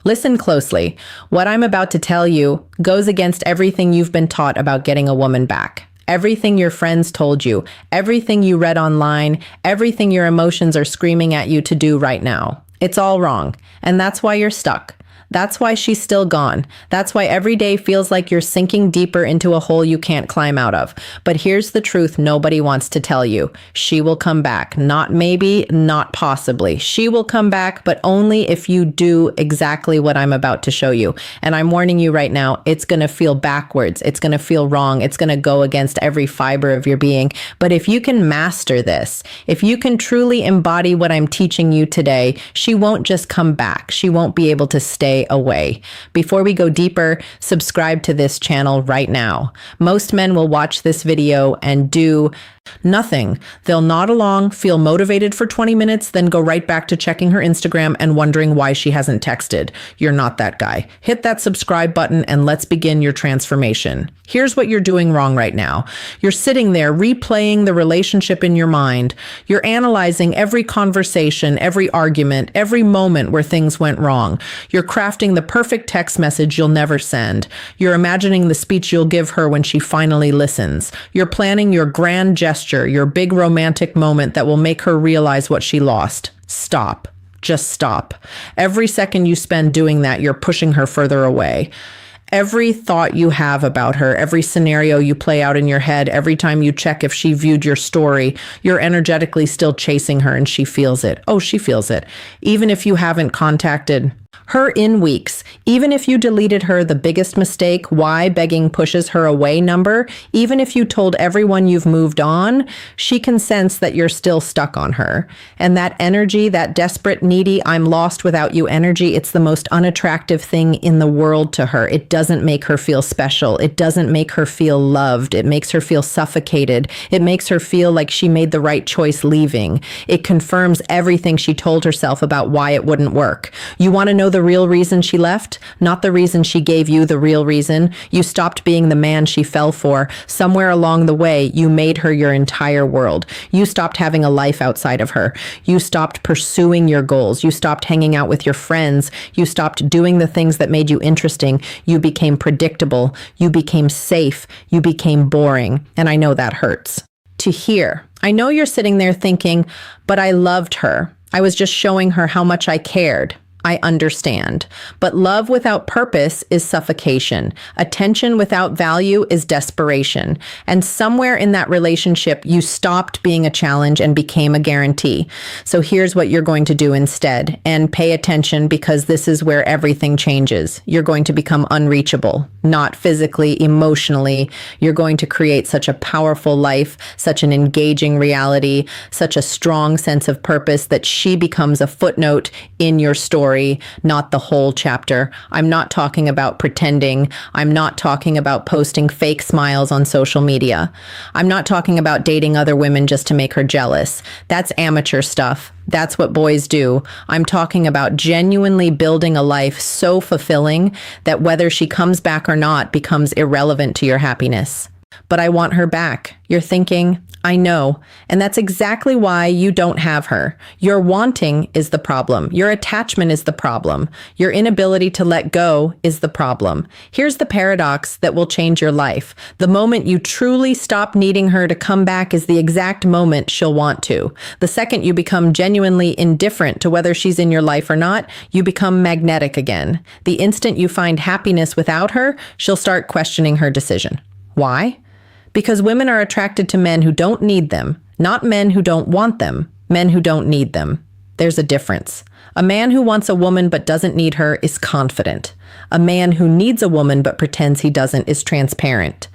Listen closely. What I'm about to tell you goes against everything you've been taught about getting a woman back. Everything your friends told you, everything you read online, everything your emotions are screaming at you to do right now. It's all wrong, and that's why you're stuck. That's why she's still gone. That's why every day feels like you're sinking deeper into a hole you can't climb out of. But here's the truth nobody wants to tell you. She will come back. Not maybe, not possibly. She will come back, but only if you do exactly what I'm about to show you. And I'm warning you right now, it's going to feel backwards. It's going to feel wrong. It's going to go against every fiber of your being. But if you can master this, if you can truly embody what I'm teaching you today, she won't just come back. She won't be able to stay away. Before we go deeper, subscribe to this channel right now. Most men will watch this video and do nothing. They'll nod along, feel motivated for 20 minutes, then go right back to checking her Instagram and wondering why she hasn't texted. You're not that guy. Hit that subscribe button and let's begin your transformation. Here's what you're doing wrong right now. You're sitting there replaying the relationship in your mind. You're analyzing every conversation, every argument, every moment where things went wrong. You're crafting the perfect text message you'll never send. You're imagining the speech you'll give her when she finally listens. You're planning your grand gesture, your big romantic moment that will make her realize what she lost. Stop. Just stop. Every second you spend doing that, you're pushing her further away. Every thought you have about her, every scenario you play out in your head, every time you check if she viewed your story, you're energetically still chasing her and she feels it. Oh, she feels it. Even if you haven't contacted her in weeks, even if you deleted her the biggest mistake, why begging pushes her away number, even if you told everyone you've moved on, she can sense that you're still stuck on her. And that energy, that desperate, needy, I'm lost without you energy, it's the most unattractive thing in the world to her. It doesn't make her feel special. It doesn't make her feel loved. It makes her feel suffocated. It makes her feel like she made the right choice leaving. It confirms everything she told herself about why it wouldn't work. You want to know the real reason she left? Not the reason she gave you the real reason. You stopped being the man she fell for. Somewhere along the way, you made her your entire world. You stopped having a life outside of her. You stopped pursuing your goals. You stopped hanging out with your friends. You stopped doing the things that made you interesting. You became predictable. You became safe. You became boring. And I know that hurts to hear. I know you're sitting there thinking, but I loved her. I was just showing her how much I cared. I understand. But love without purpose is suffocation. Attention without value is desperation. And somewhere in that relationship, you stopped being a challenge and became a guarantee. So here's what you're going to do instead. And pay attention because this is where everything changes. You're going to become unreachable, not physically, emotionally. You're going to create such a powerful life, such an engaging reality, such a strong sense of purpose that she becomes a footnote in your story, not the whole chapter. I'm not talking about pretending. I'm not talking about posting fake smiles on social media. I'm not talking about dating other women just to make her jealous. That's amateur stuff. That's what boys do. I'm talking about genuinely building a life so fulfilling that whether she comes back or not becomes irrelevant to your happiness. But I want her back. You're thinking, I know. And that's exactly why you don't have her. Your wanting is the problem. Your attachment is the problem. Your inability to let go is the problem. Here's the paradox that will change your life. The moment you truly stop needing her to come back is the exact moment she'll want to. The second you become genuinely indifferent to whether she's in your life or not, you become magnetic again. The instant you find happiness without her, she'll start questioning her decision. Why? Because women are attracted to men who don't need them, not men who don't want them, men who don't need them. There's a difference. A man who wants a woman but doesn't need her is confident. A man who needs a woman but pretends he doesn't is transparent.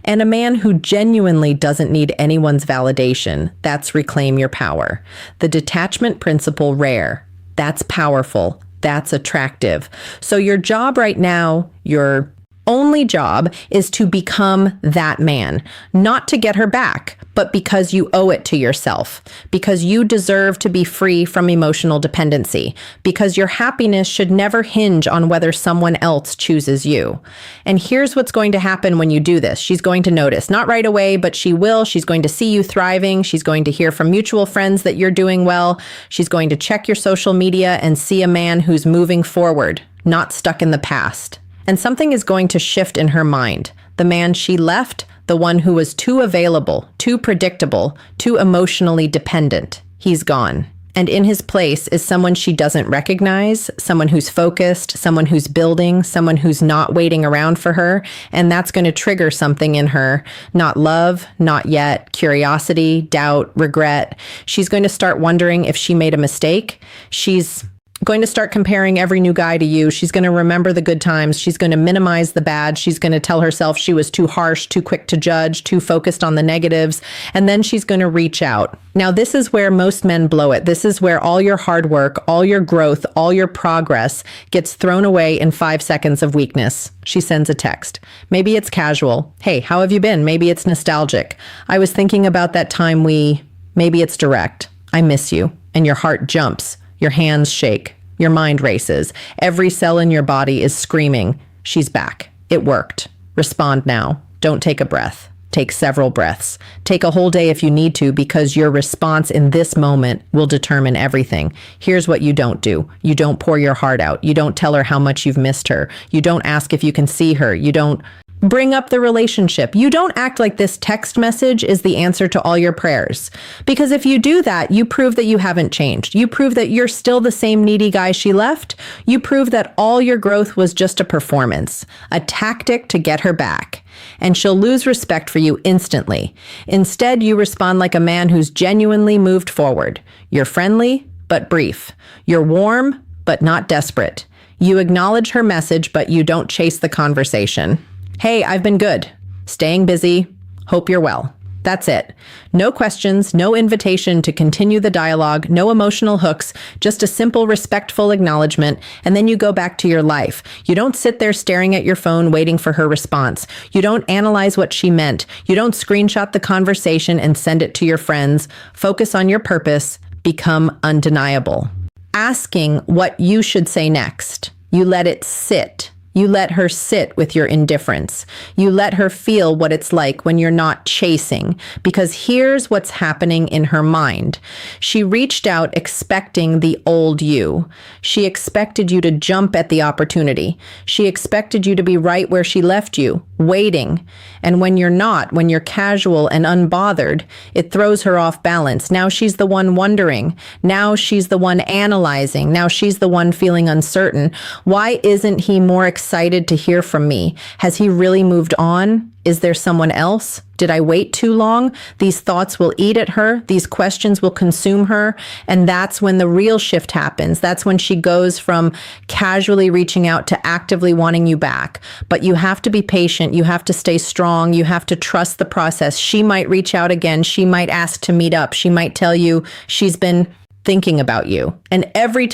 And a man who genuinely doesn't need anyone's validation, that's reclaim your power. The detachment principle rare. That's powerful. That's attractive. So your job right now, your only job is to become that man, not to get her back, but because you owe it to yourself, because you deserve to be free from emotional dependency, because your happiness should never hinge on whether someone else chooses you. And here's what's going to happen when you do this. She's going to notice, not right away, but she will. She's going to see you thriving. She's going to hear from mutual friends that you're doing well. She's going to check your social media and see a man who's moving forward, not stuck in the past. And something is going to shift in her mind. The man she left, the one who was too available, too predictable, too emotionally dependent, he's gone. And in his place is someone she doesn't recognize, someone who's focused, someone who's building, someone who's not waiting around for her. And that's going to trigger something in her. Not love, not yet, curiosity, doubt, regret. She's going to start wondering if she made a mistake. She's going to start comparing every new guy to you. She's going to remember the good times. She's going to minimize the bad. She's going to tell herself she was too harsh, too quick to judge, too focused on the negatives. And then she's going to reach out. Now, this is where most men blow it. This is where all your hard work, all your growth, all your progress gets thrown away in 5 seconds of weakness. She sends a text. Maybe it's casual. Hey, how have you been? Maybe it's nostalgic. I was thinking about that time maybe it's direct. I miss you. And your heart jumps. Your hands shake. Your mind races. Every cell in your body is screaming, she's back. It worked. Respond now. Don't take a breath. Take several breaths. Take a whole day if you need to, because your response in this moment will determine everything. Here's what you don't do. You don't pour your heart out. You don't tell her how much you've missed her. You don't ask if you can see her. You don't bring up the relationship. You don't act like this text message is the answer to all your prayers. Because if you do that, you prove that you haven't changed. You prove that you're still the same needy guy she left. You prove that all your growth was just a performance, a tactic to get her back. And she'll lose respect for you instantly. Instead, you respond like a man who's genuinely moved forward. You're friendly, but brief. You're warm, but not desperate. You acknowledge her message, but you don't chase the conversation. Hey, I've been good. Staying busy. Hope you're well. That's it. No questions, no invitation to continue the dialogue, no emotional hooks, just a simple, respectful acknowledgement, and then you go back to your life. You don't sit there staring at your phone waiting for her response. You don't analyze what she meant. You don't screenshot the conversation and send it to your friends. Focus on your purpose. Become undeniable. Asking what you should say next. You let it sit. You let her sit with your indifference. You let her feel what it's like when you're not chasing, because here's what's happening in her mind. She reached out expecting the old you. She expected you to jump at the opportunity. She expected you to be right where she left you, waiting. And when you're not, when you're casual and unbothered, it throws her off balance. Now she's the one wondering. Now she's the one analyzing. Now she's the one feeling uncertain. Why isn't he more excited to hear from me? Has he really moved on? Is there someone else? Did I wait too long? These thoughts will eat at her. These questions will consume her. And that's when the real shift happens. That's when she goes from casually reaching out to actively wanting you back. But you have to be patient. You have to stay strong. You have to trust the process. She might reach out again. She might ask to meet up. She might tell you she's been thinking about you. And every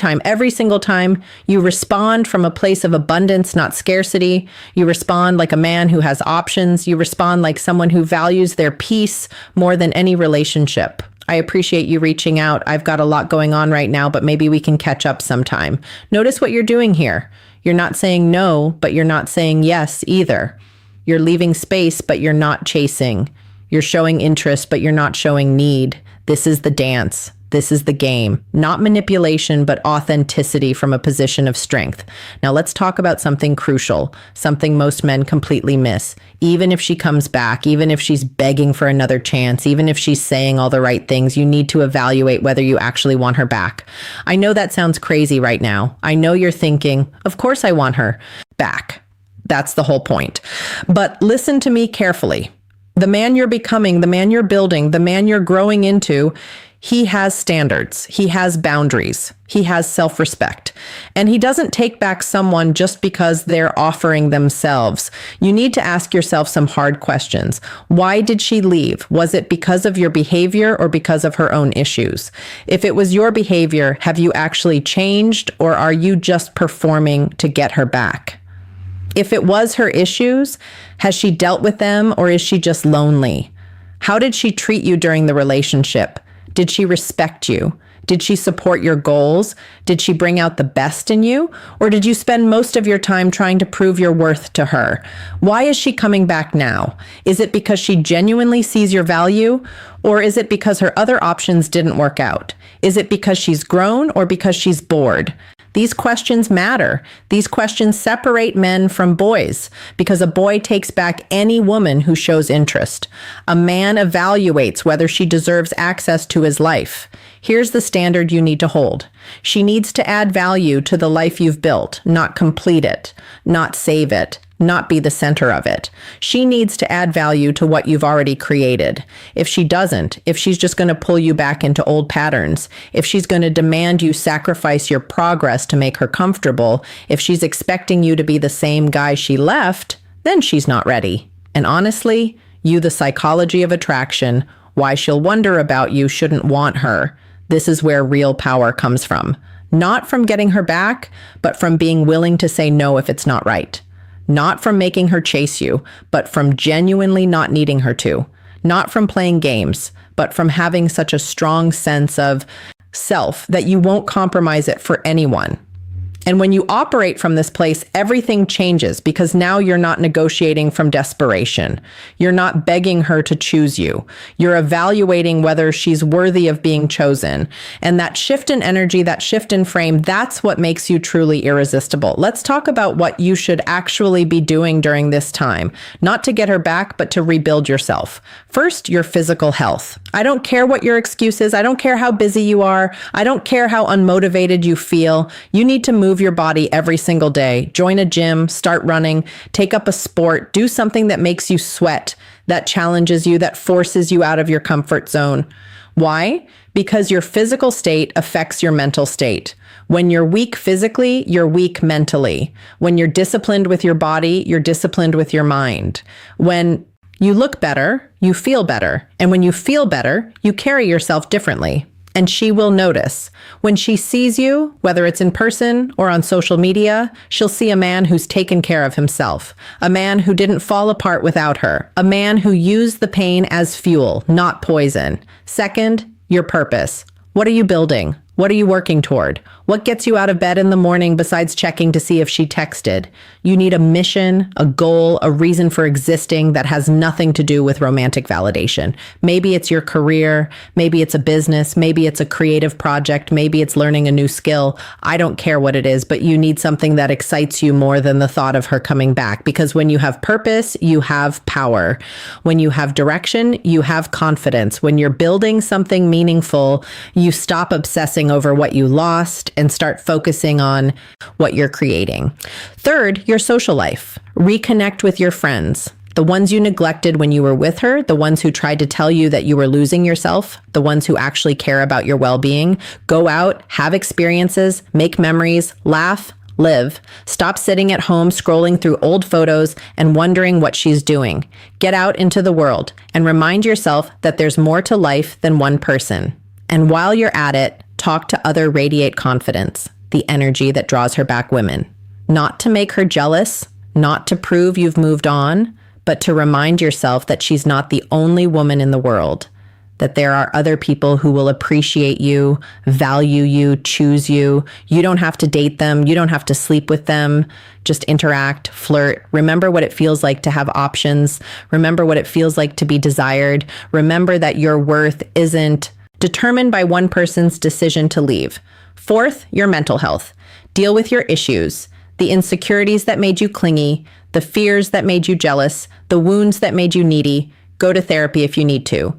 single time, you respond from a place of abundance, not scarcity. You respond like a man who has options. You respond like someone who values their peace more than any relationship. I appreciate you reaching out. I've got a lot going on right now, but maybe we can catch up sometime. Notice what you're doing here. You're not saying no, but you're not saying yes either. You're leaving space, but you're not chasing. You're showing interest, but you're not showing need. This is the dance. This is the game. Not manipulation, but authenticity from a position of strength. Now let's talk about something crucial, something most men completely miss. Even if she comes back, even if she's begging for another chance, even if she's saying all the right things, you need to evaluate whether you actually want her back. I know that sounds crazy right now. I know you're thinking, of course I want her back. That's the whole point. But listen to me carefully. The man you're becoming, the man you're building, the man you're growing into, he has standards. He has boundaries. He has self-respect. And he doesn't take back someone just because they're offering themselves. You need to ask yourself some hard questions. Why did she leave? Was it because of your behavior or because of her own issues? If it was your behavior, have you actually changed, or are you just performing to get her back? If it was her issues, has she dealt with them, or is she just lonely? How did she treat you during the relationship? Did she respect you? Did she support your goals? Did she bring out the best in you? Or did you spend most of your time trying to prove your worth to her? Why is she coming back now? Is it because she genuinely sees your value? Or is it because her other options didn't work out? Is it because she's grown or because she's bored? These questions matter. These questions separate men from boys because a boy takes back any woman who shows interest. A man evaluates whether she deserves access to his life. Here's the standard you need to hold. She needs to add value to the life you've built, not complete it, not save it, not be the center of it. She needs to add value to what you've already created. If she doesn't, if she's just going to pull you back into old patterns, if she's going to demand you sacrifice your progress to make her comfortable, if she's expecting you to be the same guy she left, then she's not ready. And honestly, the psychology of attraction, why she'll wonder about you, shouldn't want her. This is where real power comes from. Not from getting her back, but from being willing to say no if it's not right. Not from making her chase you, but from genuinely not needing her to. Not from playing games, but from having such a strong sense of self that you won't compromise it for anyone. And when you operate from this place, everything changes because now you're not negotiating from desperation. You're not begging her to choose you. You're evaluating whether she's worthy of being chosen. And that shift in energy, that shift in frame, that's what makes you truly irresistible. Let's talk about what you should actually be doing during this time. Not to get her back, but to rebuild yourself. First, your physical health. I don't care what your excuse is. I don't care how busy you are. I don't care how unmotivated you feel. You need to move your body every single day. Join a gym, start running, take up a sport, do something that makes you sweat, that challenges you, that forces you out of your comfort zone. Why? Because your physical state affects your mental state. When you're weak physically, you're weak mentally. When you're disciplined with your body, you're disciplined with your mind. When you look better, you feel better. And when you feel better, you carry yourself differently. And she will notice. When she sees you, whether it's in person or on social media, she'll see a man who's taken care of himself, a man who didn't fall apart without her, a man who used the pain as fuel, not poison. Second, your purpose. What are you building? What are you working toward? What gets you out of bed in the morning besides checking to see if she texted? You need a mission, a goal, a reason for existing that has nothing to do with romantic validation. Maybe it's your career, maybe it's a business, maybe it's a creative project, maybe it's learning a new skill. I don't care what it is, but you need something that excites you more than the thought of her coming back. Because when you have purpose, you have power. When you have direction, you have confidence. When you're building something meaningful, you stop obsessing over what you lost and start focusing on what you're creating. Third, your social life. Reconnect with your friends. The ones you neglected when you were with her, the ones who tried to tell you that you were losing yourself, the ones who actually care about your well-being. Go out, have experiences, make memories, laugh, live. Stop sitting at home scrolling through old photos and wondering what she's doing. Get out into the world and remind yourself that there's more to life than one person. And while you're at it, talk to other radiate confidence, the energy that draws her back women. Not to make her jealous, not to prove you've moved on, but to remind yourself that she's not the only woman in the world, that there are other people who will appreciate you, value you, choose you. You don't have to date them. You don't have to sleep with them. Just interact, flirt. Remember what it feels like to have options. Remember what it feels like to be desired. Remember that your worth isn't determined by one person's decision to leave. Fourth, your mental health. Deal with your issues, the insecurities that made you clingy, the fears that made you jealous, the wounds that made you needy. Go to therapy if you need to.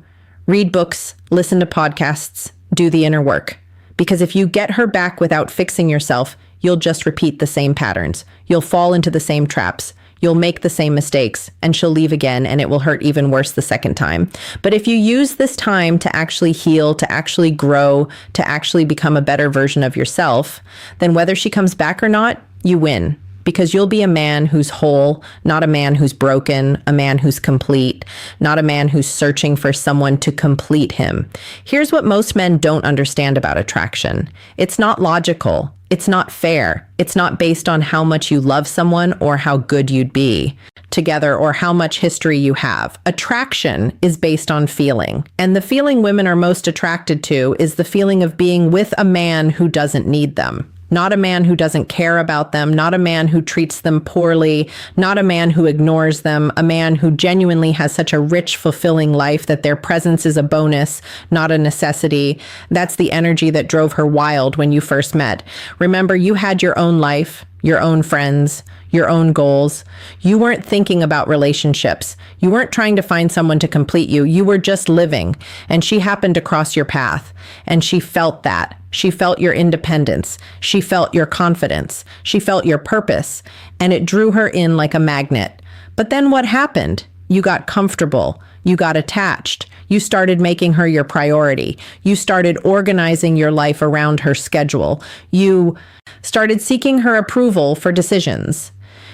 Read books, listen to podcasts, do the inner work. Because if you get her back without fixing yourself, you'll just repeat the same patterns. You'll fall into the same traps. You'll make the same mistakes, and she'll leave again, and it will hurt even worse the second time. But if you use this time to actually heal, to actually grow, to actually become a better version of yourself, then whether she comes back or not, you win. because you'll be a man who's whole, not a man who's broken, a man who's complete, not a man who's searching for someone to complete him. Here's what most men don't understand about attraction. It's not logical. It's not fair. It's not based on how much you love someone or how good you'd be together or how much history you have. Attraction is based on feeling. And the feeling women are most attracted to is the feeling of being with a man who doesn't need them. Not a man who doesn't care about them, not a man who treats them poorly, not a man who ignores them, a man who genuinely has such a rich, fulfilling life that their presence is a bonus, not a necessity. That's the energy that drove her wild when you first met. Remember, you had your own life, your own friends, your own goals. You weren't thinking about relationships. You weren't trying to find someone to complete you. You were just living. And she happened to cross your path. And she felt that. She felt your independence. She felt your confidence. She felt your purpose. And it drew her in like a magnet. But then what happened? You got comfortable. You got attached. You started making her your priority. You started organizing your life around her schedule. You started seeking her approval for decisions.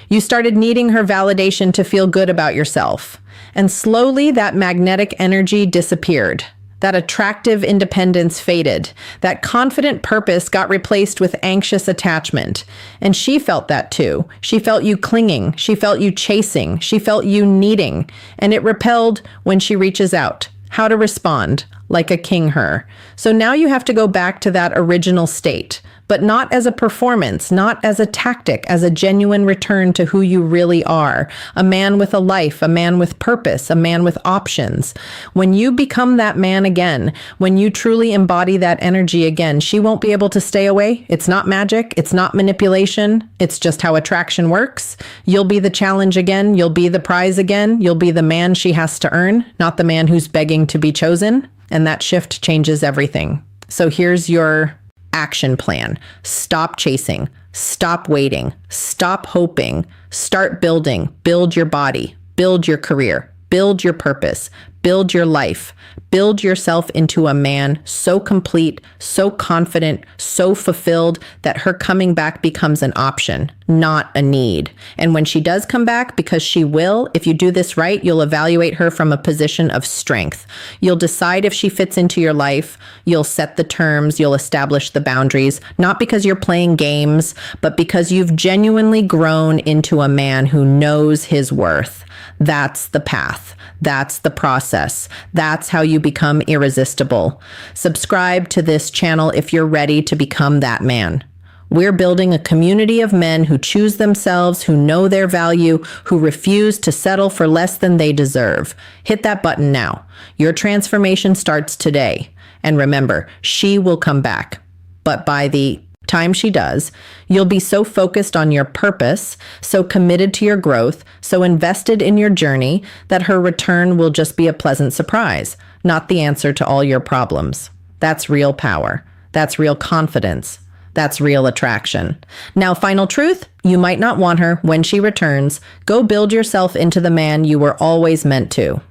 You started needing her validation to feel good about yourself. And slowly that magnetic energy disappeared. That attractive independence faded. That confident purpose got replaced with anxious attachment. And she felt that too. She felt you clinging. She felt you chasing. She felt you needing. And it repelled when she reaches out. How to respond, like a king her. So now you have to go back to that original state, but not as a performance, not as a tactic, as a genuine return to who you really are. A man with a life, a man with purpose, a man with options. When you become that man again, when you truly embody that energy again, she won't be able to stay away. It's not magic. It's not manipulation. It's just how attraction works. You'll be the challenge again. You'll be the prize again. You'll be the man she has to earn, not the man who's begging to be chosen. And that shift changes everything. So here's your action plan. Stop chasing. Stop waiting. Stop hoping. Start building. Build your body. Build your career. Build your purpose. Build your life. Build yourself into a man so complete, so confident, so fulfilled that her coming back becomes an option, not a need. And when she does come back, because she will, if you do this right, you'll evaluate her from a position of strength. You'll decide if she fits into your life. You'll set the terms. You'll establish the boundaries, not because you're playing games, but because you've genuinely grown into a man who knows his worth. That's the path. That's the process. That's how you become irresistible. Subscribe to this channel if you're ready to become that man. We're building a community of men who choose themselves, who know their value, who refuse to settle for less than they deserve. Hit that button now. Your transformation starts today. And remember, she will come back. But by the time she does, you'll be so focused on your purpose, so committed to your growth, so invested in your journey that her return will just be a pleasant surprise, not the answer to all your problems. That's real power. That's real confidence. That's real attraction. Now, final truth, you might not want her when she returns. Go build yourself into the man you were always meant to.